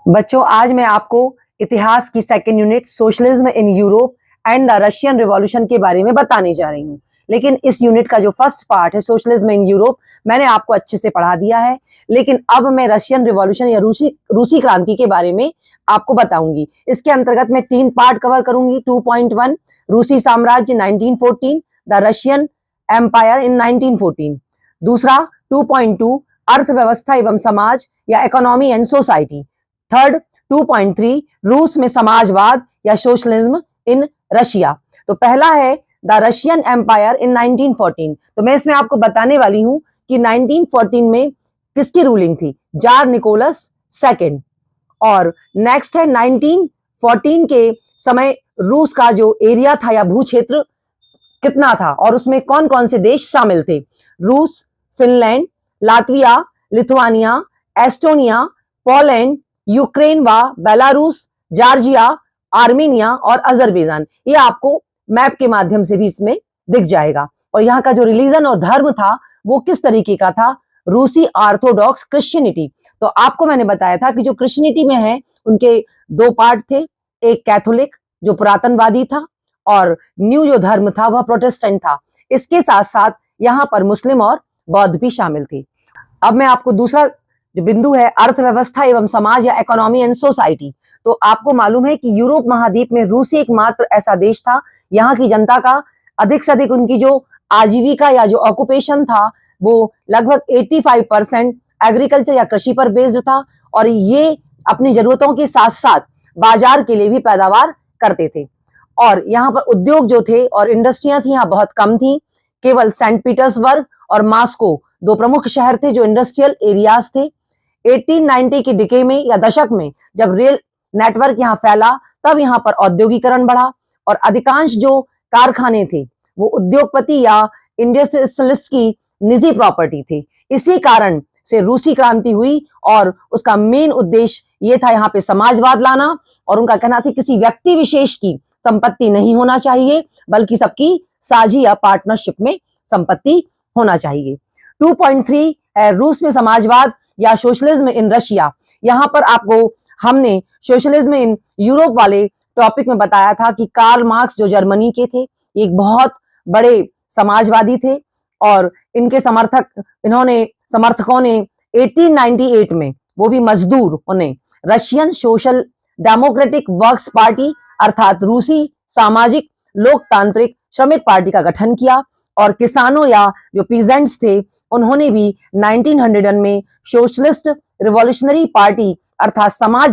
बच्चों, आज मैं आपको इतिहास की second unit socialism in Europe and the Russian revolution के बारे में बताने जा रही हूँ। लेकिन इस यूनिट का जो फर्स्ट पार्ट है सोशलिज्म इन यूरोप, मैंने आपको अच्छे से पढ़ा दिया है। लेकिन अब मैं रशियन रिवॉल्यूशन या रूसी क्रांति के बारे में आपको बताऊंगी। इसके अंतर्गत मैं 3 पार्ट कवर करूंगी। 2.1 रूसी साम्राज्य 1914, द रशियन एम्पायर इन 1914। दूसरा 2.2 अर्थव्यवस्था एवं समाज या इकोनॉमी एंड सोसाइटी। थर्ड 2.3 रूस में समाजवाद या सोशलिज्म इन रशिया। तो पहला है द रशियन एम्पायर इन 1914। तो मैं इसमें आपको बताने वाली हूं कि 1914 में किसकी रूलिंग थी, जार निकोलस सेकेंड। और नेक्स्ट है 1914 के समय रूस का जो एरिया था या भू क्षेत्र कितना था और उसमें कौन कौन से देश शामिल थे। रूस, Finland, Latvia, Lithuania, Estonia, Poland, Ukraine व बेलारूस, जॉर्जिया, आर्मेनिया और अजरबैजान। ये आपको मैप के माध्यम से भी इसमें दिख जाएगा। और यहाँ का जो रिलीजन और धर्म था वो किस तरीके का था, रूसी ऑर्थोडॉक्स क्रिश्चियनिटी। तो आपको मैंने बताया था कि जो क्रिश्चियनिटी में है उनके 2 पार्ट थे, एक कैथोलिक जो पुरातनवादी था और न्यू जो धर्म था वह प्रोटेस्टेंट था। इसके साथ साथ यहाँ पर मुस्लिम और बौद्ध भी शामिल थे। अब मैं आपको दूसरा जो बिंदु है अर्थव्यवस्था एवं समाज या इकोनॉमी एंड सोसाइटी। तो आपको मालूम है कि यूरोप महाद्वीप में रूस एकमात्र ऐसा देश था, यहाँ की जनता का अधिक से अधिक उनकी जो आजीविका या जो ऑक्यूपेशन था वो लगभग 85% एग्रीकल्चर या कृषि पर बेस्ड था। और ये अपनी जरूरतों के साथ साथ बाजार के लिए भी पैदावार करते थे। और यहाँ पर उद्योग जो थे और इंडस्ट्रियां थी यहाँ बहुत कम थी। केवल सेंट पीटर्सबर्ग और मॉस्को 2 प्रमुख शहर थे जो इंडस्ट्रियल एरियाज थे। 1890 की डिके में या दशक में जब रेल नेटवर्क यहाँ फैला तब यहाँ पर औद्योगिकरण बढ़ा और अधिकांश जो कारखाने थे वो उद्योगपति या इंडस्ट्रियलिस्ट की निजी प्रॉपर्टी थी। इसी कारण से रूसी क्रांति हुई और उसका मेन उद्देश्य ये था यहाँ पे समाजवाद लाना। और उनका कहना था किसी व्यक्ति विशेष की संपत्ति नहीं होना चाहिए बल्कि सबकी साझी या पार्टनरशिप में संपत्ति होना चाहिए। 2.3 रूस में समाजवाद या सोशलिज्म इन रशिया। यहाँ पर आपको हमने सोशलिज्म इन यूरोप वाले टॉपिक में बताया था कि कार्ल मार्क्स जो जर्मनी के थे एक बहुत बड़े समाजवादी थे और इनके समर्थकों ने 1898 में वो भी मजदूर ने Russian social democratic works party अर्थात रूसी सामाजिक लोकतांत्रिक श्रमिक पार्टी का गठन किया। और किसानों या जो पीजेंट्स थे उन्होंने भी 1900 में सोशलिस्ट रिवॉल्यूशनरी पार्टी अर्थात समाज